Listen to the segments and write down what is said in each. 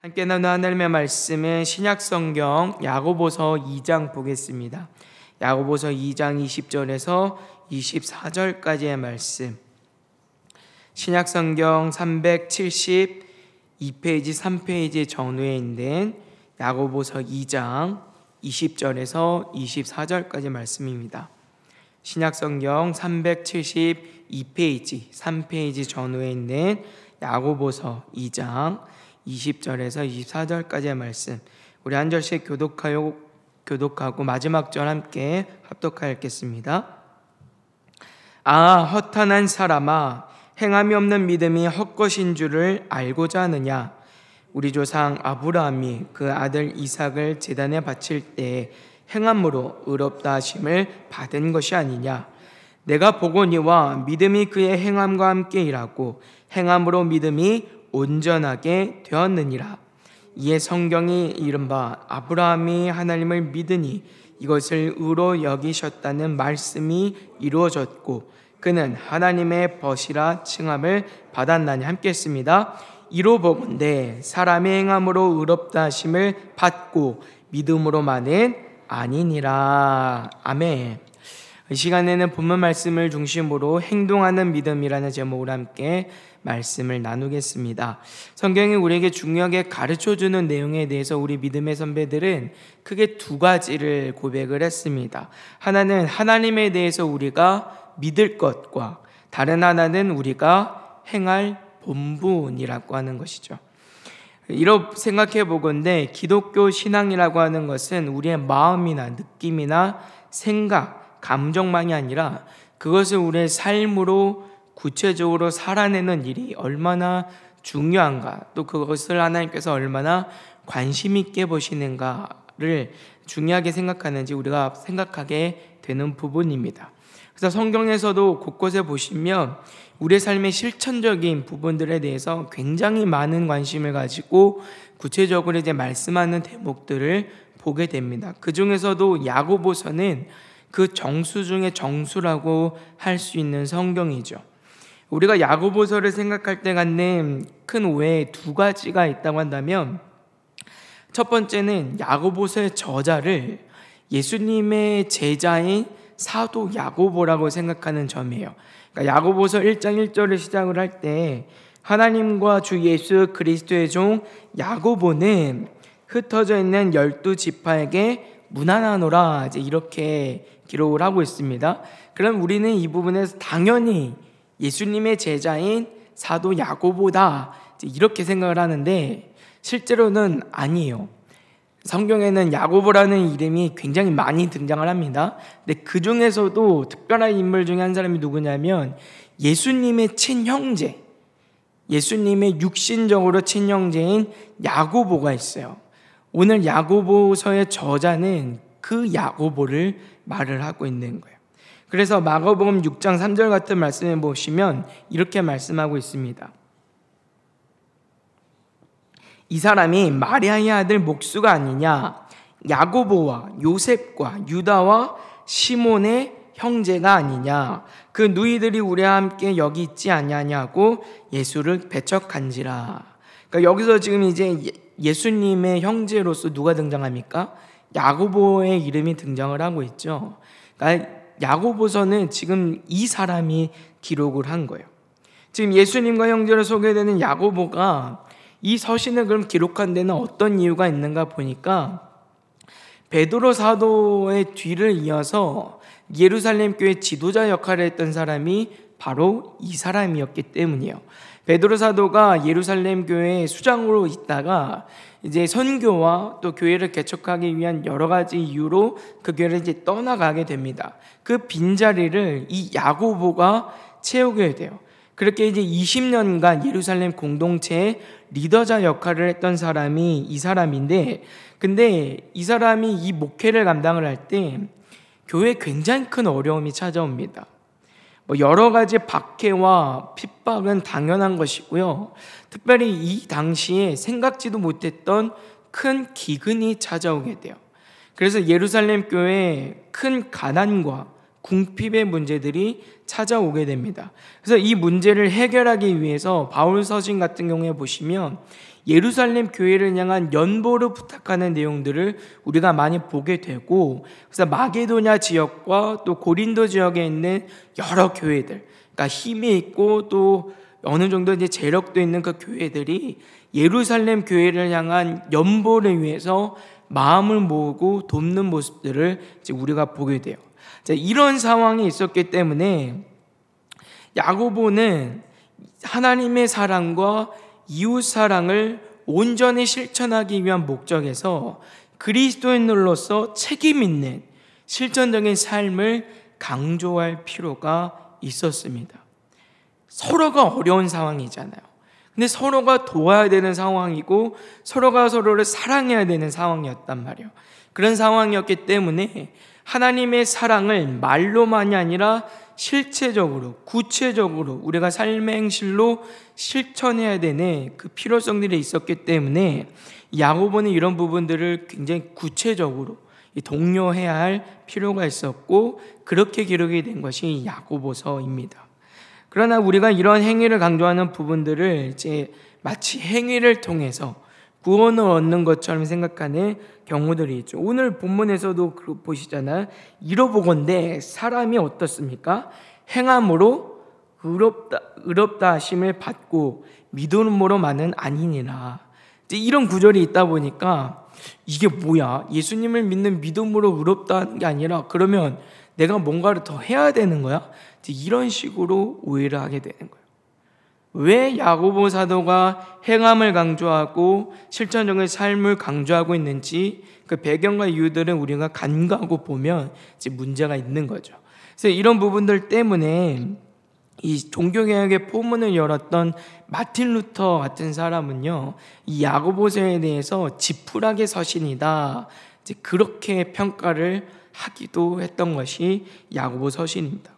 함께 나누는 하나님의 말씀은 신약성경 야고보서 2장 보겠습니다. 야고보서 2장 20절에서 24절까지의 말씀. 신약성경 372페이지 3페이지 전후에 있는 야고보서 2장 20절에서 24절까지 말씀입니다. 신약성경 372페이지 3페이지 전후에 있는 야고보서 2장 20절에서 24절까지의 말씀, 우리 한 절씩 교독하고 마지막 절 함께 합독하여 읽겠습니다. 허탄한 사람아, 행함이 없는 믿음이 헛것인 줄을 알고자 하느냐? 우리 조상 아브라함이 그 아들 이삭을 제단에 바칠 때 행함으로 의롭다 하심을 받은 것이 아니냐? 내가 보거니와 믿음이 그의 행함과 함께 일하고 행함으로 믿음이 온전하게 되었느니라. 이에 성경이 이른바 아브라함이 하나님을 믿으니 이것을 의로 여기셨다는 말씀이 이루어졌고 그는 하나님의 벗이라 칭함을 받았나니. 함께 했습니다. 이로 보건대 사람의 행함으로 의롭다 하심을 받고 믿음으로만은 아니니라. 아멘. 이 시간에는 본문 말씀을 중심으로 행동하는 믿음이라는 제목으로 함께 말씀을 나누겠습니다. 성경이 우리에게 중요하게 가르쳐주는 내용에 대해서 우리 믿음의 선배들은 크게 두 가지를 고백을 했습니다. 하나는 하나님에 대해서 우리가 믿을 것과 다른 하나는 우리가 행할 본분이라고 하는 것이죠. 이렇게 생각해 보건대 기독교 신앙이라고 하는 것은 우리의 마음이나 느낌이나 생각, 감정만이 아니라 그것을 우리의 삶으로 구체적으로 살아내는 일이 얼마나 중요한가, 또 그것을 하나님께서 얼마나 관심 있게 보시는가를 중요하게 생각하는지 우리가 생각하게 되는 부분입니다. 그래서 성경에서도 곳곳에 보시면 우리의 삶의 실천적인 부분들에 대해서 굉장히 많은 관심을 가지고 구체적으로 말씀하는 대목들을 보게 됩니다. 그 중에서도 야고보서는 그 정수 중에 정수라고 할 수 있는 성경이죠. 우리가 야고보서를 생각할 때 갖는 큰 오해 두 가지가 있다고 한다면, 첫 번째는 야고보서의 저자를 예수님의 제자인 사도 야고보라고 생각하는 점이에요. 그러니까 야고보서 1장 1절을 시작을 할 때 하나님과 주 예수 그리스도의 종 야고보는 흩어져 있는 12지파에게 문안하노라, 이렇게 기록을 하고 있습니다. 그럼 우리는 이 부분에서 당연히 예수님의 제자인 사도 야고보다 이렇게 생각을 하는데, 실제로는 아니에요. 성경에는 야고보라는 이름이 굉장히 많이 등장을 합니다. 근데 그 중에서도 특별한 인물 중에 한 사람이 누구냐면 예수님의 친형제, 예수님의 육신적으로 친형제인 야고보가 있어요. 오늘 야고보서의 저자는 그 야고보를 말을 하고 있는 거예요. 그래서 마가복음 6장 3절 같은 말씀을 보시면 이렇게 말씀하고 있습니다. 이 사람이 마리아의 아들 목수가 아니냐? 야고보와 요셉과 유다와 시몬의 형제가 아니냐? 그 누이들이 우리와 함께 여기 있지 아니하냐고 예수를 배척한지라. 그러니까 여기서 지금 이제 예수님의 형제로서 누가 등장합니까? 야고보의 이름이 등장을 하고 있죠. 그러니까 야고보서는 지금 이 사람이 기록을 한 거예요. 지금 예수님과 형제로 소개되는 야고보가 이 서신을 그럼 기록한 데는 어떤 이유가 있는가 보니까 베드로 사도의 뒤를 이어서 예루살렘 교회 지도자 역할을 했던 사람이 바로 이 사람이었기 때문이에요. 베드로 사도가 예루살렘 교회의 수장으로 있다가 이제 선교와 또 교회를 개척하기 위한 여러 가지 이유로 그 교회를 이제 떠나가게 됩니다. 그 빈자리를 이 야고보가 채우게 돼요. 그렇게 이제 20년간 예루살렘 공동체의 리더자 역할을 했던 사람이 이 사람인데, 근데 이 사람이 이 목회를 감당을 할 때 교회에 굉장히 큰 어려움이 찾아옵니다. 여러 가지 박해와 핍박은 당연한 것이고요. 특별히 이 당시에 생각지도 못했던 큰 기근이 찾아오게 돼요. 그래서 예루살렘 교회에 큰 가난과 궁핍의 문제들이 찾아오게 됩니다. 그래서 이 문제를 해결하기 위해서 바울 서신 같은 경우에 보시면 예루살렘 교회를 향한 연보를 부탁하는 내용들을 우리가 많이 보게 되고, 그래서 마게도냐 지역과 또 고린도 지역에 있는 여러 교회들, 그러니까 힘이 있고 또 어느 정도 이제 재력도 있는 그 교회들이 예루살렘 교회를 향한 연보를 위해서 마음을 모으고 돕는 모습들을 이제 우리가 보게 돼요. 자, 이런 상황이 있었기 때문에 야고보는 하나님의 사랑과 이웃 사랑을 온전히 실천하기 위한 목적에서 그리스도인으로서 책임 있는 실천적인 삶을 강조할 필요가 있었습니다. 서로가 어려운 상황이잖아요. 근데 서로가 도와야 되는 상황이고 서로가 서로를 사랑해야 되는 상황이었단 말이에요. 그런 상황이었기 때문에 하나님의 사랑을 말로만이 아니라 실체적으로, 구체적으로 우리가 삶의 행실로 실천해야 되는 그 필요성들이 있었기 때문에 야고보는 이런 부분들을 굉장히 구체적으로 독려해야 할 필요가 있었고, 그렇게 기록이 된 것이 야고보서입니다. 그러나 우리가 이런 행위를 강조하는 부분들을 이제 마치 행위를 통해서 구원을 얻는 것처럼 생각하는 경우들이 있죠. 오늘 본문에서도 보시잖아요. 이러보건대 사람이 어떻습니까? 행함으로 의롭다 하심을 받고 믿음으로만은 아니니라. 이런 구절이 있다 보니까 이게 뭐야? 예수님을 믿는 믿음으로 의롭다는 게 아니라 그러면 내가 뭔가를 더 해야 되는 거야? 이런 식으로 오해를 하게 되는 거예요. 왜 야고보 사도가 행함을 강조하고 실천적인 삶을 강조하고 있는지 그 배경과 이유들은 우리가 간과하고 보면 이제 문제가 있는 거죠. 그래서 이런 부분들 때문에 이 종교개혁의 포문을 열었던 마틴 루터 같은 사람은요, 이 야고보서에 대해서 지푸라기 서신이다, 이제 그렇게 평가를 하기도 했던 것이 야고보 서신입니다.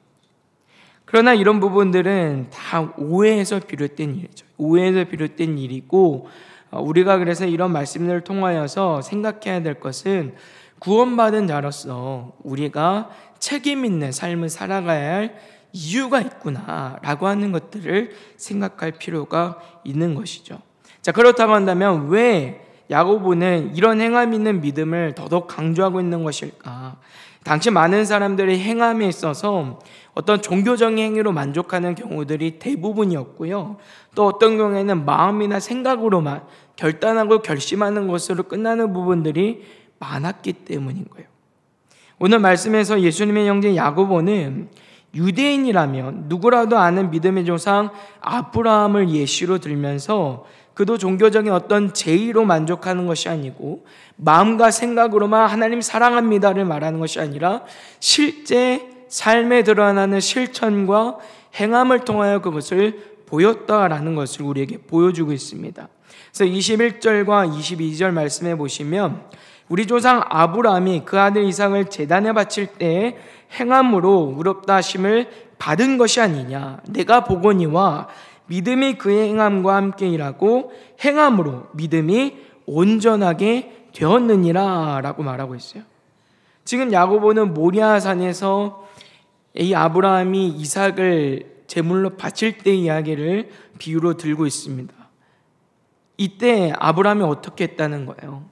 그러나 이런 부분들은 다 오해에서 비롯된 일이죠. 오해에서 비롯된 일이고, 우리가 그래서 이런 말씀들을 통하여서 생각해야 될 것은 구원받은 자로서 우리가 책임 있는 삶을 살아가야 할 이유가 있구나라고 하는 것들을 생각할 필요가 있는 것이죠. 자, 그렇다고 한다면 왜 야고보는 이런 행함 있는 믿음을 더더욱 강조하고 있는 것일까? 당시 많은 사람들이 행함에 있어서 어떤 종교적인 행위로 만족하는 경우들이 대부분이었고요. 또 어떤 경우에는 마음이나 생각으로만 결단하고 결심하는 것으로 끝나는 부분들이 많았기 때문인 거예요. 오늘 말씀에서 예수님의 형제 야고보는 유대인이라면 누구라도 아는 믿음의 조상 아브라함을 예시로 들면서 그도 종교적인 어떤 제의로 만족하는 것이 아니고 마음과 생각으로만 하나님 사랑합니다를 말하는 것이 아니라 실제 삶에 드러나는 실천과 행함을 통하여 그것을 보였다라는 것을 우리에게 보여주고 있습니다. 그래서 21절과 22절 말씀해 보시면 우리 조상 아브라함이 그 아들 이삭을 제단에 바칠 때에 행함으로 의롭다 하심을 받은 것이 아니냐. 내가 보거니와 믿음이 그의 행함과 함께 일하고 행함으로 믿음이 온전하게 되었느니라 라고 말하고 있어요. 지금 야고보는 모리아산에서 이 아브라함이 이삭을 제물로 바칠 때 이야기를 비유로 들고 있습니다. 이때 아브라함이 어떻게 했다는 거예요?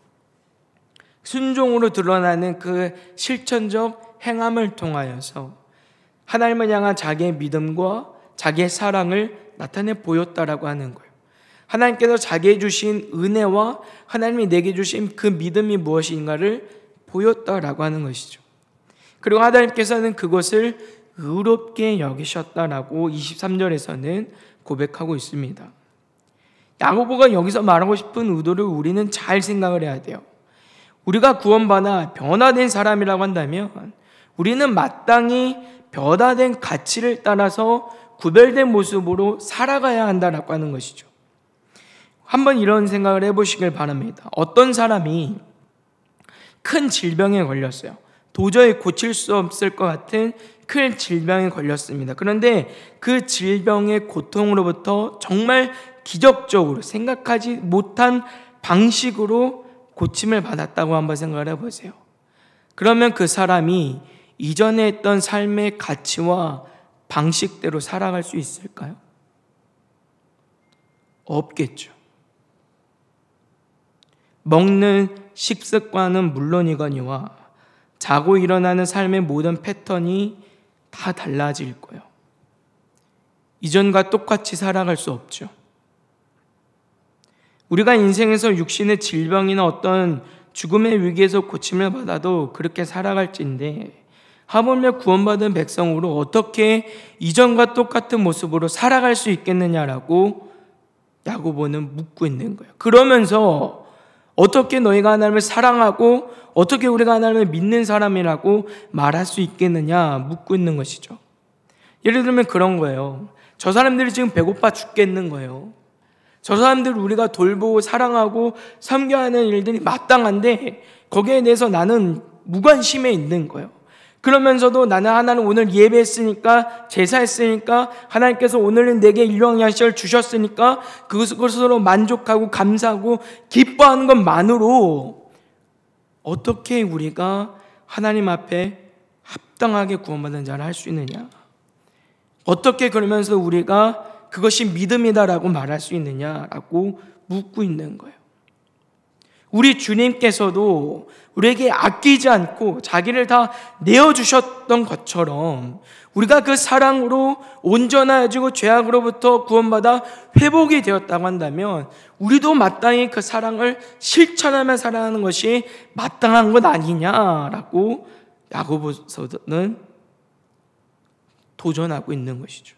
순종으로 드러나는 그 실천적 행함을 통하여서 하나님을 향한 자기의 믿음과 자기의 사랑을 나타내 보였다라고 하는 거예요. 하나님께서 자기에게 주신 은혜와 하나님이 내게 주신 그 믿음이 무엇인가를 보였다라고 하는 것이죠. 그리고 하나님께서는 그것을 의롭게 여기셨다라고 23절에서는 고백하고 있습니다. 야고보가 여기서 말하고 싶은 의도를 우리는 잘 생각을 해야 돼요. 우리가 구원받아 변화된 사람이라고 한다면 우리는 마땅히 변화된 가치를 따라서 구별된 모습으로 살아가야 한다라고 하는 것이죠. 한번 이런 생각을 해보시길 바랍니다. 어떤 사람이 큰 질병에 걸렸어요. 도저히 고칠 수 없을 것 같은 큰 질병에 걸렸습니다. 그런데 그 질병의 고통으로부터 정말 기적적으로 생각하지 못한 방식으로 고침을 받았다고 한번 생각을 해보세요. 그러면 그 사람이 이전에 했던 삶의 가치와 방식대로 살아갈 수 있을까요? 없겠죠. 먹는 식습관은 물론이거니와 자고 일어나는 삶의 모든 패턴이 다 달라질 거예요. 이전과 똑같이 살아갈 수 없죠. 우리가 인생에서 육신의 질병이나 어떤 죽음의 위기에서 고침을 받아도 그렇게 살아갈지인데, 하물며 구원받은 백성으로 어떻게 이전과 똑같은 모습으로 살아갈 수 있겠느냐라고 야고보는 묻고 있는 거예요. 그러면서 어떻게 너희가 하나님을 사랑하고 어떻게 우리가 하나님을 믿는 사람이라고 말할 수 있겠느냐 묻고 있는 것이죠. 예를 들면 그런 거예요. 저 사람들이 지금 배고파 죽겠는 거예요. 저 사람들을 우리가 돌보고 사랑하고 섬겨야 하는 일들이 마땅한데 거기에 대해서 나는 무관심해 있는 거예요. 그러면서도 나는 하나님 오늘 예배했으니까, 제사했으니까, 하나님께서 오늘은 내게 일용야식을 주셨으니까 그것으로 만족하고 감사하고 기뻐하는 것만으로 어떻게 우리가 하나님 앞에 합당하게 구원받은 자를 할 수 있느냐, 어떻게 그러면서 우리가 그것이 믿음이다라고 말할 수 있느냐라고 묻고 있는 거예요. 우리 주님께서도 우리에게 아끼지 않고 자기를 다 내어주셨던 것처럼 우리가 그 사랑으로 온전해지고 죄악으로부터 구원받아 회복이 되었다고 한다면 우리도 마땅히 그 사랑을 실천하며 살아가는 것이 마땅한 것 아니냐라고 야고보서는 도전하고 있는 것이죠.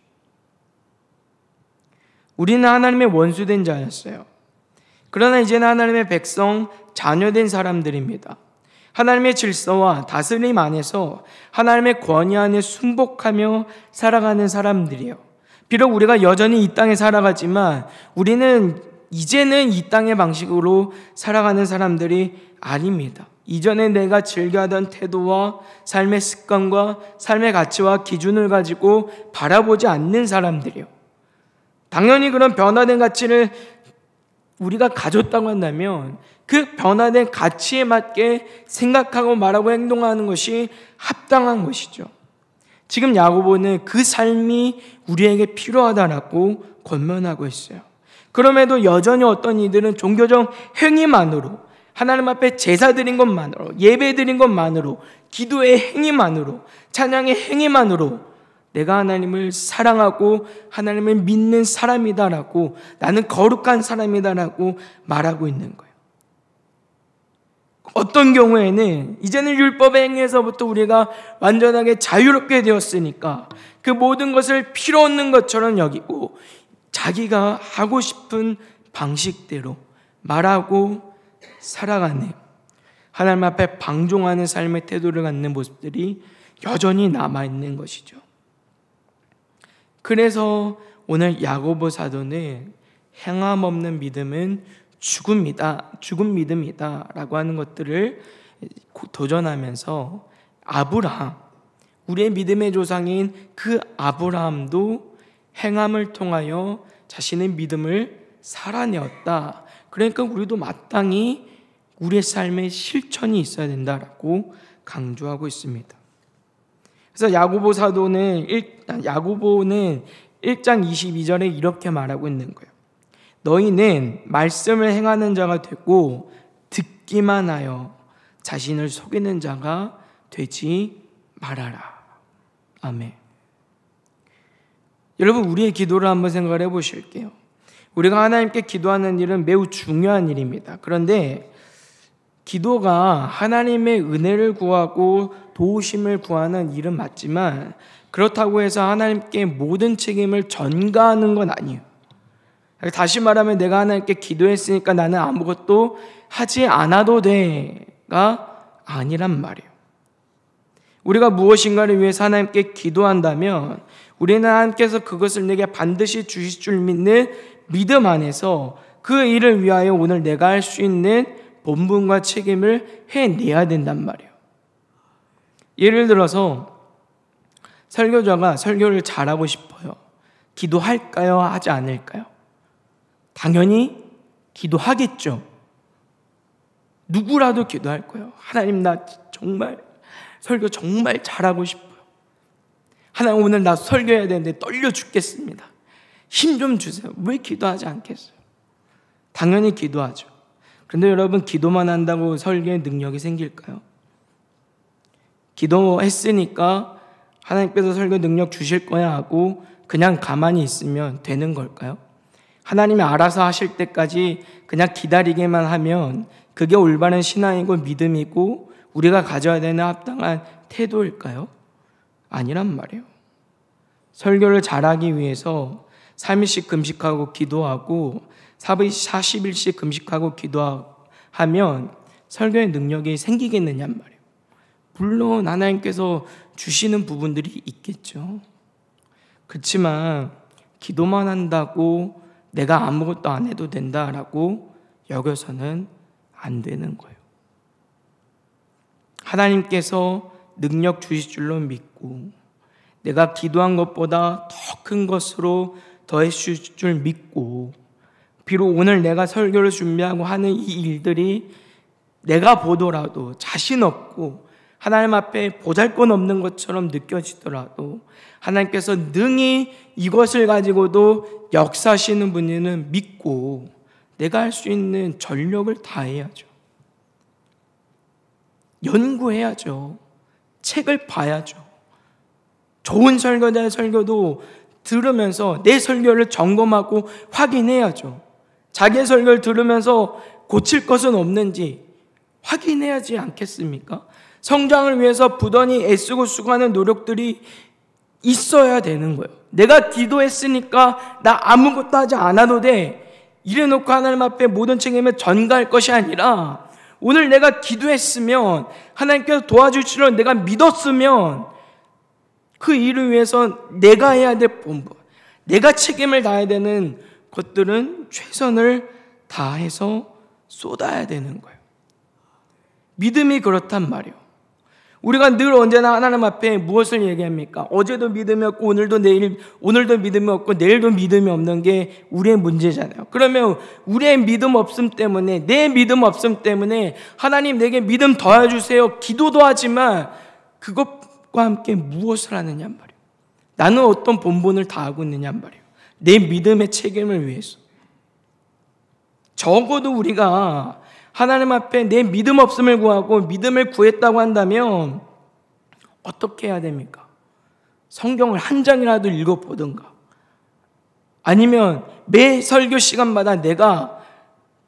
우리는 하나님의 원수된 자였어요. 그러나 이제는 하나님의 백성, 자녀된 사람들입니다. 하나님의 질서와 다스림 안에서 하나님의 권위 안에 순복하며 살아가는 사람들이에요. 비록 우리가 여전히 이 땅에 살아가지만 우리는 이제는 이 땅의 방식으로 살아가는 사람들이 아닙니다. 이전에 내가 즐겨하던 태도와 삶의 습관과 삶의 가치와 기준을 가지고 바라보지 않는 사람들이에요. 당연히 그런 변화된 가치를 우리가 가졌다고 한다면 그 변화된 가치에 맞게 생각하고 말하고 행동하는 것이 합당한 것이죠. 지금 야고보는 그 삶이 우리에게 필요하다라고 권면하고 있어요. 그럼에도 여전히 어떤 이들은 종교적 행위만으로, 하나님 앞에 제사 드린 것만으로, 예배 드린 것만으로, 기도의 행위만으로, 찬양의 행위만으로 내가 하나님을 사랑하고 하나님을 믿는 사람이다라고, 나는 거룩한 사람이다라고 말하고 있는 거예요. 어떤 경우에는 이제는 율법의 행위에서부터 우리가 완전하게 자유롭게 되었으니까 그 모든 것을 필요 없는 것처럼 여기고 자기가 하고 싶은 방식대로 말하고 살아가는, 하나님 앞에 방종하는 삶의 태도를 갖는 모습들이 여전히 남아있는 것이죠. 그래서 오늘 야고보 사도는 행함 없는 믿음은 죽음이다, 죽은 믿음이다 라고 하는 것들을 도전하면서 아브라함, 우리의 믿음의 조상인 그 아브라함도 행함을 통하여 자신의 믿음을 살아내었다. 그러니까 우리도 마땅히 우리의 삶에 실천이 있어야 된다라고 강조하고 있습니다. 그래서 야고보 사도는 야고보는 1장 22절에 이렇게 말하고 있는 거예요. 너희는 말씀을 행하는 자가 되고 듣기만 하여 자신을 속이는 자가 되지 말아라. 아멘. 여러분, 우리의 기도를 한번 생각을 해보실게요. 우리가 하나님께 기도하는 일은 매우 중요한 일입니다. 그런데 기도가 하나님의 은혜를 구하고 도우심을 구하는 일은 맞지만 그렇다고 해서 하나님께 모든 책임을 전가하는 건 아니에요. 다시 말하면 내가 하나님께 기도했으니까 나는 아무것도 하지 않아도 돼가 아니란 말이에요. 우리가 무엇인가를 위해서 하나님께 기도한다면 우리는 하나님께서 그것을 내게 반드시 주실 줄 믿는 믿음 안에서 그 일을 위하여 오늘 내가 할 수 있는 본분과 책임을 해내야 된단 말이에요. 예를 들어서 설교자가 설교를 잘하고 싶어요. 기도할까요? 하지 않을까요? 당연히 기도하겠죠. 누구라도 기도할 거예요. 하나님, 나 정말 설교 정말 잘하고 싶어요. 하나님, 오늘 나 설교해야 되는데 떨려 죽겠습니다. 힘 좀 주세요. 왜 기도하지 않겠어요? 당연히 기도하죠. 그런데 여러분, 기도만 한다고 설교의 능력이 생길까요? 기도했으니까 하나님께서 설교 능력 주실 거야 하고 그냥 가만히 있으면 되는 걸까요? 하나님이 알아서 하실 때까지 그냥 기다리기만 하면 그게 올바른 신앙이고 믿음이고 우리가 가져야 되는 합당한 태도일까요? 아니란 말이에요. 설교를 잘하기 위해서 3일씩 금식하고 기도하고 40일씩 금식하고 기도하면 설교의 능력이 생기겠느냔 말이에요. 물론 하나님께서 주시는 부분들이 있겠죠. 그렇지만 기도만 한다고 내가 아무것도 안 해도 된다라고 여겨서는 안 되는 거예요. 하나님께서 능력 주실 줄로 믿고 내가 기도한 것보다 더 큰 것으로 더해 주실 줄 믿고 비록 오늘 내가 설교를 준비하고 하는 이 일들이 내가 보더라도 자신 없고 하나님 앞에 보잘것없는 것처럼 느껴지더라도 하나님께서 능히 이것을 가지고도 역사하시는 분이는 믿고 내가 할 수 있는 전력을 다해야죠. 연구해야죠. 책을 봐야죠. 좋은 설교자의 설교도 들으면서 내 설교를 점검하고 확인해야죠. 자기의 설교를 들으면서 고칠 것은 없는지 확인해야지 않겠습니까? 성장을 위해서 부단히 애쓰고 수고하는 노력들이 있어야 되는 거예요. 내가 기도했으니까 나 아무것도 하지 않아도 돼. 이래놓고 하나님 앞에 모든 책임을 전가할 것이 아니라 오늘 내가 기도했으면 하나님께서 도와주시려 내가 믿었으면 그 일을 위해서 내가 해야 될 본분, 내가 책임을 다해야 되는 것들은 최선을 다해서 쏟아야 되는 거예요. 믿음이 그렇단 말이에요. 우리가 늘 언제나 하나님 앞에 무엇을 얘기합니까? 어제도 믿음이 없고 오늘도 믿음이 없고 내일도 믿음이 없는 게 우리의 문제잖아요. 그러면 우리의 믿음 없음 때문에, 내 믿음 없음 때문에 하나님 내게 믿음 더해주세요 기도도 하지만 그것과 함께 무엇을 하느냐 말이에요. 나는 어떤 본분을 다하고 있느냐 말이에요. 내 믿음의 책임을 위해서. 적어도 우리가 하나님 앞에 내 믿음 없음을 구하고 믿음을 구했다고 한다면 어떻게 해야 됩니까? 성경을 한 장이라도 읽어보든가 아니면 매 설교 시간마다 내가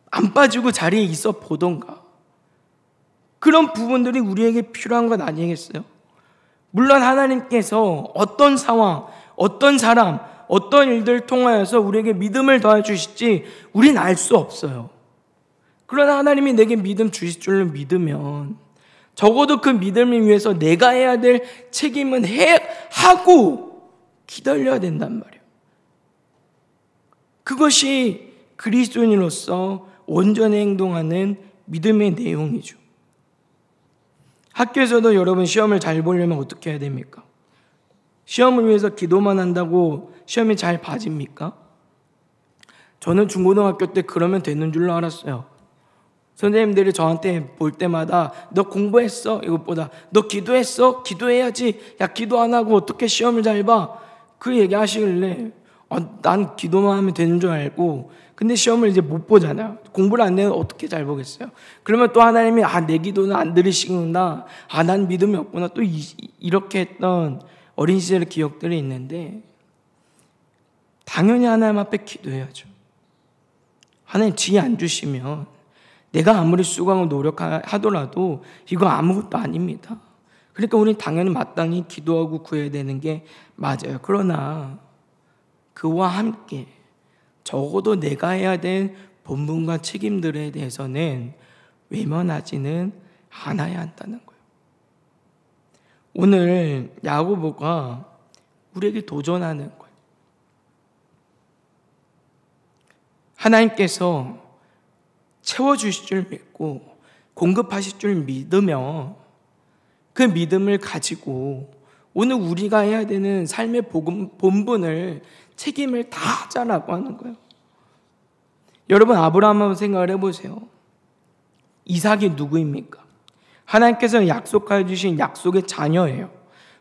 안 빠지고 자리에 있어 보던가 그런 부분들이 우리에게 필요한 것 아니겠어요? 물론 하나님께서 어떤 상황, 어떤 사람, 어떤 일들을 통하여서 우리에게 믿음을 더해 주실지 우리는 알 수 없어요. 그러나 하나님이 내게 믿음 주실 줄로 믿으면 적어도 그 믿음을 위해서 내가 해야 될 책임은 하고 기다려야 된단 말이에요. 그것이 그리스도인으로서 온전히 행동하는 믿음의 내용이죠. 학교에서도 여러분 시험을 잘 보려면 어떻게 해야 됩니까? 시험을 위해서 기도만 한다고 시험이 잘 봐집니까? 저는 중고등학교 때 그러면 되는 줄로 알았어요. 선생님들이 저한테 볼 때마다 너 공부했어? 이것보다 너 기도했어? 기도해야지. 야, 기도 안 하고 어떻게 시험을 잘 봐? 그 얘기 하시길래 난 기도만 하면 되는 줄 알고 근데 시험을 이제 못 보잖아요. 공부를 안 해서 어떻게 잘 보겠어요? 그러면 또 하나님이 내 기도는 안 들으시구나. 난 믿음이 없구나. 또 이렇게 했던 어린 시절의 기억들이 있는데 당연히 하나님 앞에 기도해야죠. 하나님 지혜 안 주시면 내가 아무리 수고하고 노력하더라도 이거 아무것도 아닙니다. 그러니까 우리는 당연히 마땅히 기도하고 구해야 되는 게 맞아요. 그러나 그와 함께 적어도 내가 해야 될 본분과 책임들에 대해서는 외면하지는 않아야 한다는 거예요. 오늘 야고보가 우리에게 도전하는 거예요. 하나님께서 채워주실 줄 믿고 공급하실 줄 믿으며 그 믿음을 가지고 오늘 우리가 해야 되는 삶의 본분을 책임을 다 하자라고 하는 거예요. 여러분 아브라함 한번 생각을 해보세요. 이삭이 누구입니까? 하나님께서 약속하여 주신 약속의 자녀예요.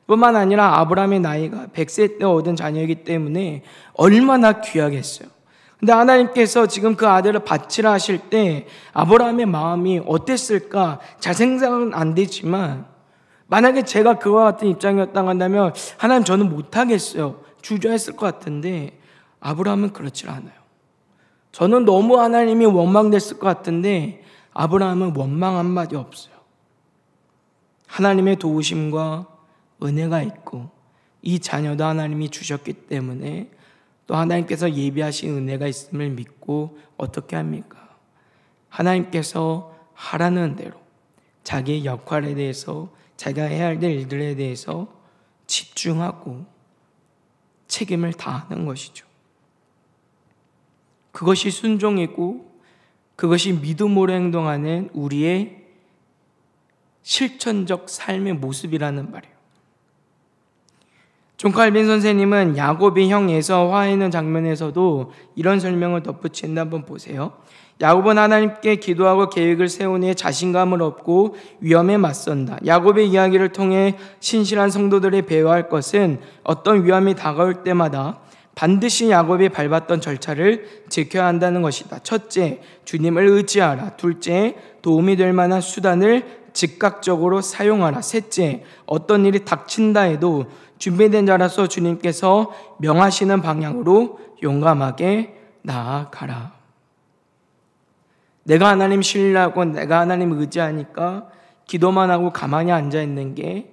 뿐만 아니라 아브라함의 나이가 100세 때 얻은 자녀이기 때문에 얼마나 귀하겠어요. 근데 하나님께서 지금 그 아들을 바치라 하실 때 아브라함의 마음이 어땠을까? 잘 생각은 안 되지만 만약에 제가 그와 같은 입장이었다고 한다면 하나님 저는 못하겠어요. 주저했을 것 같은데 아브라함은 그렇지 않아요. 저는 너무 하나님이 원망됐을 것 같은데 아브라함은 원망 한마디 없어요. 하나님의 도우심과 은혜가 있고 이 자녀도 하나님이 주셨기 때문에 또 하나님께서 예비하신 은혜가 있음을 믿고 어떻게 합니까? 하나님께서 하라는 대로 자기의 역할에 대해서 자기가 해야 할 일들에 대해서 집중하고 책임을 다하는 것이죠. 그것이 순종이고 그것이 믿음으로 행동하는 우리의 실천적 삶의 모습이라는 말이에요. 존 칼빈 선생님은 야곱의 형 에서 화해하는 장면에서도 이런 설명을 덧붙이는데 한번 보세요. 야곱은 하나님께 기도하고 계획을 세운 후에 자신감을 얻고 위험에 맞선다. 야곱의 이야기를 통해 신실한 성도들이 배워야 할 것은 어떤 위험이 다가올 때마다 반드시 야곱이 밟았던 절차를 지켜야 한다는 것이다. 첫째, 주님을 의지하라. 둘째, 도움이 될 만한 수단을 즉각적으로 사용하라. 셋째, 어떤 일이 닥친다 해도 준비된 자라서 주님께서 명하시는 방향으로 용감하게 나아가라. 내가 하나님 신뢰하고 내가 하나님 의지하니까 기도만 하고 가만히 앉아있는 게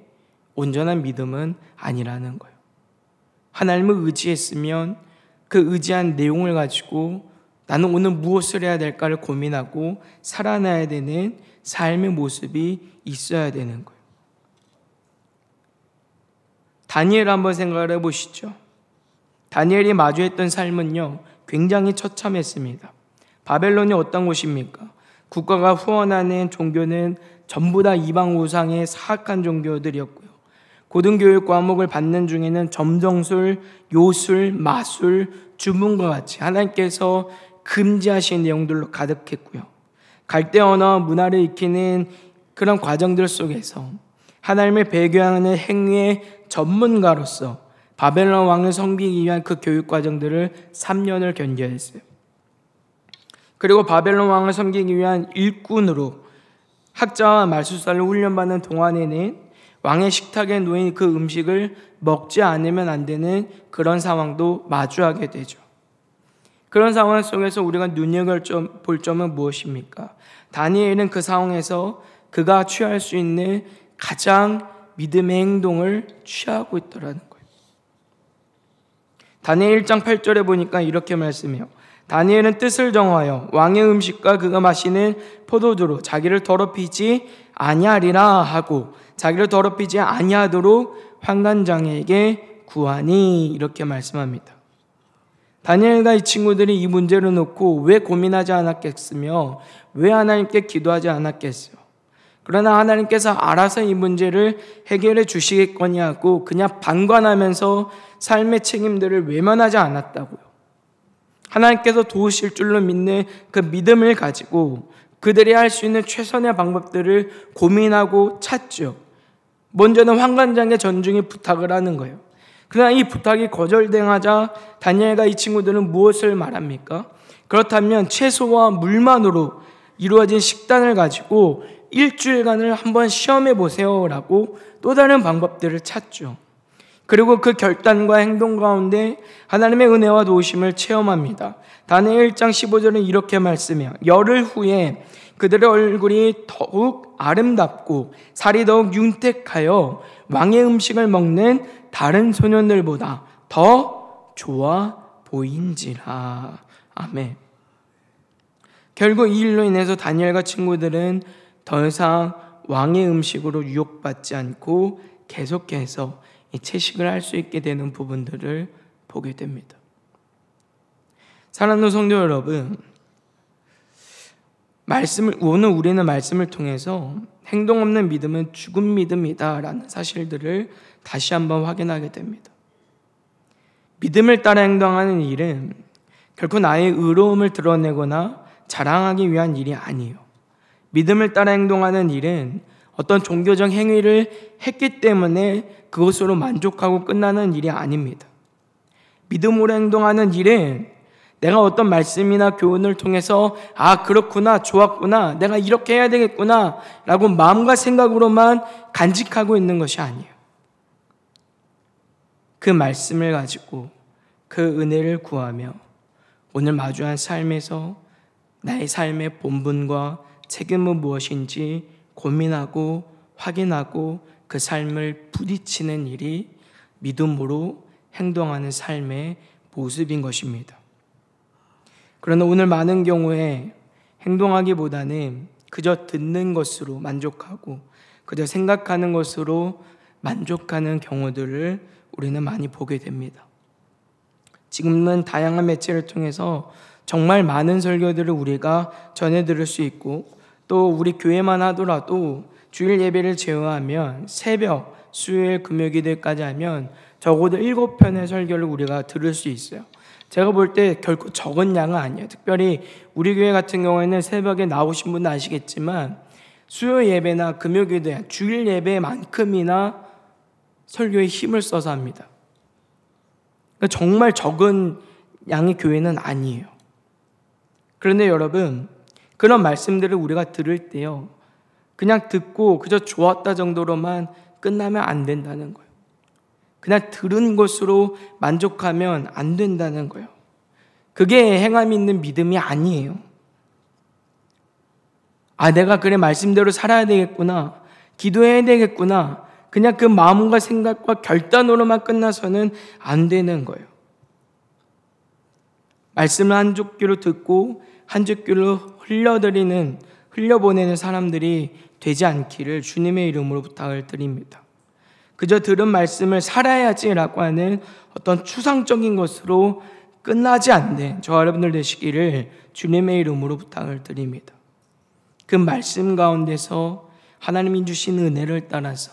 온전한 믿음은 아니라는 거예요. 하나님을 의지했으면 그 의지한 내용을 가지고 나는 오늘 무엇을 해야 될까를 고민하고 살아나야 되는 삶의 모습이 있어야 되는 거예요. 다니엘 한번 생각을 해보시죠. 다니엘이 마주했던 삶은요, 굉장히 처참했습니다. 바벨론이 어떤 곳입니까? 국가가 후원하는 종교는 전부 다 이방 우상의 사악한 종교들이었고요. 고등교육 과목을 받는 중에는 점정술, 요술, 마술, 주문과 같이 하나님께서 금지하신 내용들로 가득했고요. 갈대 언어 문화를 익히는 그런 과정들 속에서 하나님을 배교하는 행위의 전문가로서 바벨론 왕을 섬기기 위한 그 교육 과정들을 3년을 견뎌야 했어요. 그리고 바벨론 왕을 섬기기 위한 일꾼으로 학자와 말술사를 훈련받는 동안에는 왕의 식탁에 놓인 그 음식을 먹지 않으면 안 되는 그런 상황도 마주하게 되죠. 그런 상황 속에서 우리가 눈여겨볼 점은 무엇입니까? 다니엘은 그 상황에서 그가 취할 수 있는 가장 믿음의 행동을 취하고 있더라는 거예요. 다니엘 1장 8절에 보니까 이렇게 말씀해요. 다니엘은 뜻을 정하여 왕의 음식과 그가 마시는 포도주로 자기를 더럽히지 아니하리라 하고 자기를 더럽히지 아니하도록 환관장에게 구하니 이렇게 말씀합니다. 다니엘과 이 친구들이 이 문제를 놓고 왜 고민하지 않았겠으며 왜 하나님께 기도하지 않았겠어요? 그러나 하나님께서 알아서 이 문제를 해결해 주시겠거니 하고 그냥 방관하면서 삶의 책임들을 외면하지 않았다고요. 하나님께서 도우실 줄로 믿는 그 믿음을 가지고 그들이 할 수 있는 최선의 방법들을 고민하고 찾죠. 먼저는 환관장의 전중에 부탁을 하는 거예요. 그러나 이 부탁이 거절당하자 다니엘과 이 친구들은 무엇을 말합니까? 그렇다면 채소와 물만으로 이루어진 식단을 가지고 일주일간을 한번 시험해 보세요 라고 또 다른 방법들을 찾죠. 그리고 그 결단과 행동 가운데 하나님의 은혜와 도우심을 체험합니다. 다니엘 1장 15절은 이렇게 말씀해요. 열흘 후에 그들의 얼굴이 더욱 아름답고 살이 더욱 윤택하여 왕의 음식을 먹는 다른 소년들보다 더 좋아 보인지라. 아멘. 결국 이 일로 인해서 다니엘과 친구들은 더 이상 왕의 음식으로 유혹받지 않고 계속해서 채식을 할 수 있게 되는 부분들을 보게 됩니다. 사랑하는 성도 여러분, 오늘 우리는 말씀을 통해서 행동 없는 믿음은 죽은 믿음이다 라는 사실들을 다시 한번 확인하게 됩니다. 믿음을 따라 행동하는 일은 결코 나의 의로움을 드러내거나 자랑하기 위한 일이 아니에요. 믿음을 따라 행동하는 일은 어떤 종교적 행위를 했기 때문에 그것으로 만족하고 끝나는 일이 아닙니다. 믿음으로 행동하는 일은 내가 어떤 말씀이나 교훈을 통해서 그렇구나, 좋았구나, 내가 이렇게 해야 되겠구나 라고 마음과 생각으로만 간직하고 있는 것이 아니에요. 그 말씀을 가지고 그 은혜를 구하며 오늘 마주한 삶에서 나의 삶의 본분과 책임은 무엇인지 고민하고 확인하고 그 삶을 부딪히는 일이 믿음으로 행동하는 삶의 모습인 것입니다. 그러나 오늘 많은 경우에 행동하기보다는 그저 듣는 것으로 만족하고 그저 생각하는 것으로 만족하는 경우들을 우리는 많이 보게 됩니다. 지금은 다양한 매체를 통해서 정말 많은 설교들을 우리가 전해 들을 수 있고 또 우리 교회만 하더라도 주일 예배를 제외하면 새벽, 수요일, 금요일까지 하면 적어도 7편의 설교를 우리가 들을 수 있어요. 제가 볼 때 결코 적은 양은 아니에요. 특별히 우리 교회 같은 경우에는 새벽에 나오신 분은 아시겠지만 수요 예배나 금요 기도회, 주일 예배만큼이나 설교에 힘을 써서 합니다. 그러니까 정말 적은 양의 교회는 아니에요. 그런데 여러분, 그런 말씀들을 우리가 들을 때요, 그냥 듣고 그저 좋았다 정도로만 끝나면 안 된다는 거예요. 그냥 들은 것으로 만족하면 안 된다는 거예요. 그게 행함이 있는 믿음이 아니에요. 내가 그래 말씀대로 살아야 되겠구나, 기도해야 되겠구나, 그냥 그 마음과 생각과 결단으로만 끝나서는 안 되는 거예요. 말씀을 한 족기로 듣고 한 족기로 흘려보내는 사람들이 되지 않기를 주님의 이름으로 부탁을 드립니다. 그저 들은 말씀을 살아야지라고 하는 어떤 추상적인 것으로 끝나지 않는 저와 여러분들 되시기를 주님의 이름으로 부탁을 드립니다. 그 말씀 가운데서 하나님이 주신 은혜를 따라서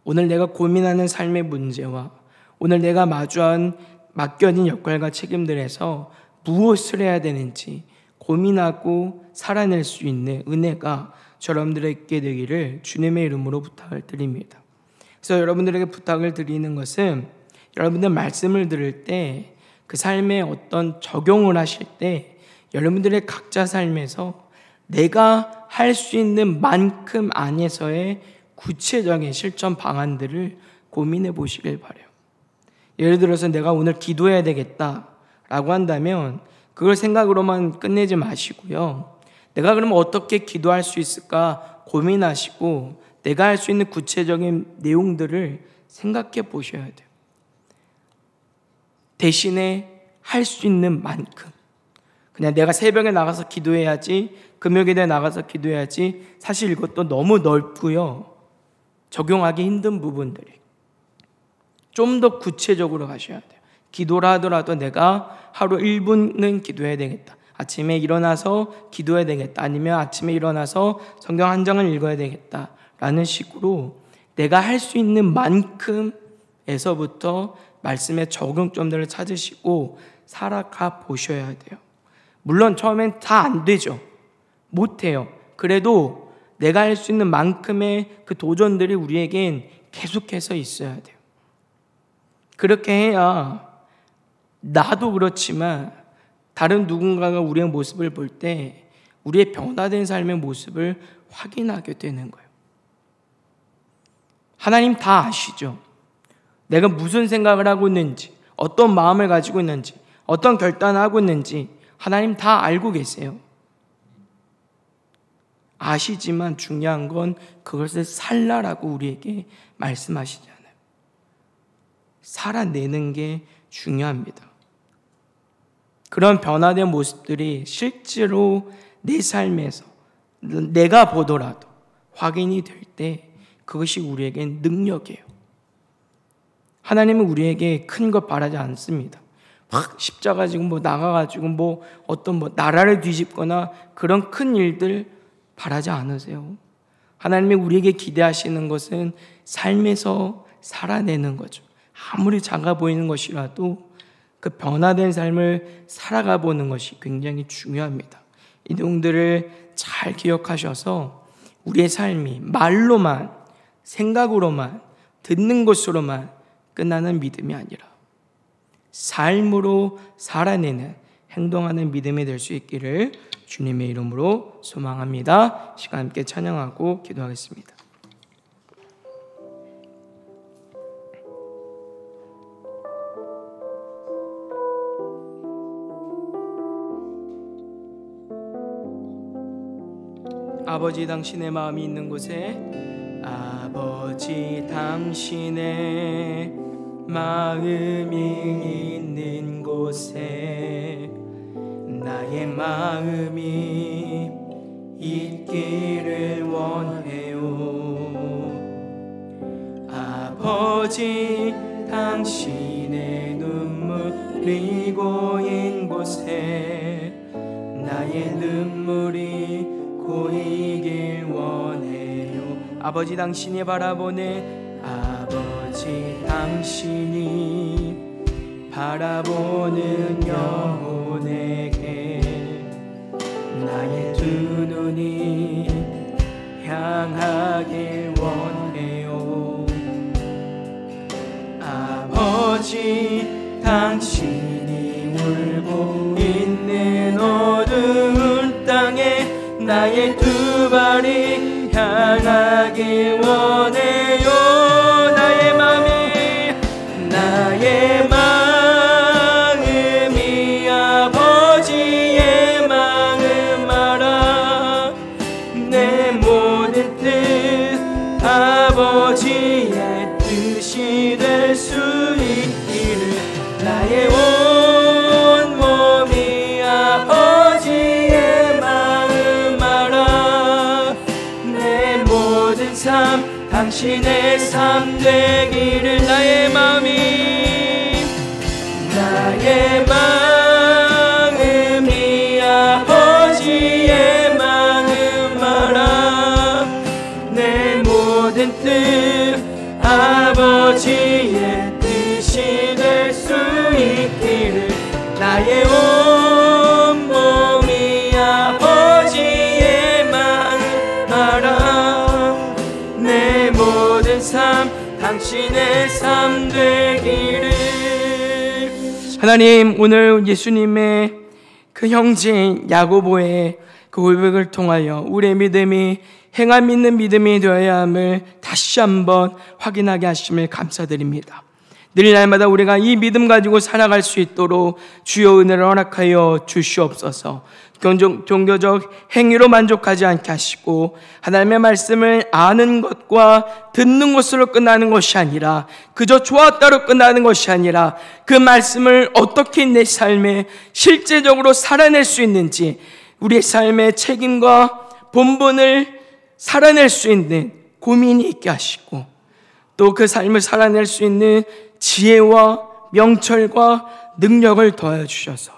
오늘 내가 고민하는 삶의 문제와 오늘 내가 맡겨진 역할과 책임들에서 무엇을 해야 되는지 고민하고 살아낼 수 있는 은혜가 여러분들에게 되기를 주님의 이름으로 부탁을 드립니다. 그래서 여러분들에게 부탁을 드리는 것은 여러분들 말씀을 들을 때 그 삶에 어떤 적용을 하실 때 여러분들의 각자 삶에서 내가 할 수 있는 만큼 안에서의 구체적인 실천 방안들을 고민해 보시길 바라요. 예를 들어서 내가 오늘 기도해야 되겠다라고 한다면 그걸 생각으로만 끝내지 마시고요. 내가 그러면 어떻게 기도할 수 있을까 고민하시고 내가 할 수 있는 구체적인 내용들을 생각해 보셔야 돼요. 대신에 할 수 있는 만큼, 그냥 내가 새벽에 나가서 기도해야지, 금요일에 나가서 기도해야지, 사실 이것도 너무 넓고요, 적용하기 힘든 부분들이 좀 더 구체적으로 가셔야 돼요. 기도를 하더라도 내가 하루 1분은 기도해야 되겠다, 아침에 일어나서 기도해야 되겠다, 아니면 아침에 일어나서 성경 한 장을 읽어야 되겠다 라는 식으로 내가 할 수 있는 만큼에서부터 말씀의 적응점들을 찾으시고 살아가 보셔야 돼요. 물론 처음엔 다 안 되죠. 못해요. 그래도 내가 할 수 있는 만큼의 그 도전들이 우리에겐 계속해서 있어야 돼요. 그렇게 해야 나도 그렇지만 다른 누군가가 우리의 모습을 볼 때 우리의 변화된 삶의 모습을 확인하게 되는 거예요. 하나님 다 아시죠? 내가 무슨 생각을 하고 있는지, 어떤 마음을 가지고 있는지, 어떤 결단을 하고 있는지 하나님 다 알고 계세요. 아시지만 중요한 건 그것을 살라라고 우리에게 말씀하시잖아요. 살아내는 게 중요합니다. 그런 변화된 모습들이 실제로 내 삶에서 내가 보더라도 확인이 될 때 그것이 우리에겐 능력이에요. 하나님은 우리에게 큰 것 바라지 않습니다. 막 십자가 지고 나가가지고 어떤 나라를 뒤집거나 그런 큰 일들 바라지 않으세요. 하나님이 우리에게 기대하시는 것은 삶에서 살아내는 거죠. 아무리 작아 보이는 것이라도 그 변화된 삶을 살아가 보는 것이 굉장히 중요합니다. 이 내용들을 잘 기억하셔서 우리의 삶이 말로만, 생각으로만, 듣는 것으로만 끝나는 믿음이 아니라 삶으로 살아내는 행동하는 믿음이 될 수 있기를 주님의 이름으로 소망합니다. 시간 함께 찬양하고 기도하겠습니다. 아버지, 당신의 마음이 있는 곳에, 아버지 당신의 마음이 있는 곳에 나의 마음이 있기를 원해요. 아버지 당신의 눈물이 고인 곳에 나의 눈물이 고이길 원해요. 아버지 당신이 바라보는, 아버지 당신이 바라보는 영혼에게 나의 두 눈이 향하길 원해요. 아버지 당신이 울고 있는 어두운 땅에 나의 두 발이 향하길 원해요. 나의 마음이 아버지의 마음 알아. 내 모든 뜻 아버지의 뜻이 될 수 있기를. 나의 온 몸이 아버지의 마음 알아. 내 모든 삶 당신의 삶 되기를. 나의 마음이 아버지의 마음 알아. 내 모든 뜻 아버지의 뜻이 될 수 있기를. 나의 온 몸이 아버지의 마음 알아. 내 모든 삶 당신의 삶 되기를. 하나님, 오늘 예수님의 그 형제인 야고보의 그 고백을 통하여 우리의 믿음이 행함 있는 믿음이 되어야 함을 다시 한번 확인하게 하심을 감사드립니다. 늘 날마다 우리가 이 믿음 가지고 살아갈 수 있도록 주여 은혜를 허락하여 주시옵소서. 종교적 행위로 만족하지 않게 하시고 하나님의 말씀을 아는 것과 듣는 것으로 끝나는 것이 아니라, 그저 좋았다로 끝나는 것이 아니라 그 말씀을 어떻게 내 삶에 실제적으로 살아낼 수 있는지, 우리의 삶의 책임과 본분을 살아낼 수 있는 고민이 있게 하시고, 또 그 삶을 살아낼 수 있는 지혜와 명철과 능력을 더해 주셔서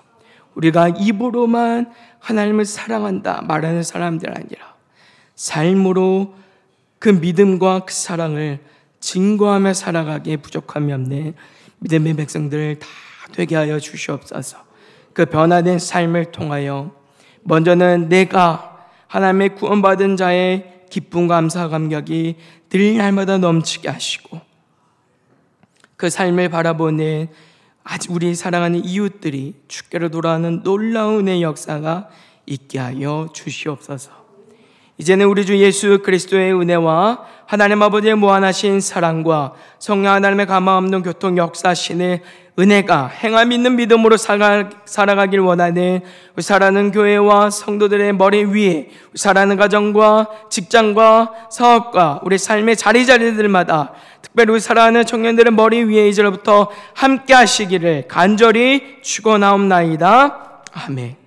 우리가 입으로만 하나님을 사랑한다 말하는 사람들 아니라 삶으로 그 믿음과 그 사랑을 증거하며 살아가기에 부족함이 없는 믿음의 백성들을 다 되게 하여 주시옵소서. 그 변화된 삶을 통하여 먼저는 내가 하나님의 구원받은 자의 기쁨, 감사, 감격이 늘 날마다 넘치게 하시고, 그 삶을 바라보는 우리 사랑하는 이웃들이 주께로 돌아오는 놀라운 은혜의 역사가 있게 하여 주시옵소서. 이제는 우리 주 예수 그리스도의 은혜와 하나님 아버지의 무한하신 사랑과 성령 하나님의 가망 없는 교통 역사하시는 은혜가 행함 있는 믿음으로 살아가길 원하는 우리 사랑하는 교회와 성도들의 머리 위에, 우리 사랑하는 가정과 직장과 사업과 우리 삶의 자리자리들마다, 특별히 우리 사랑하는 청년들의 머리 위에 이제로부터 함께 하시기를 간절히 축원하옵나이다. 아멘.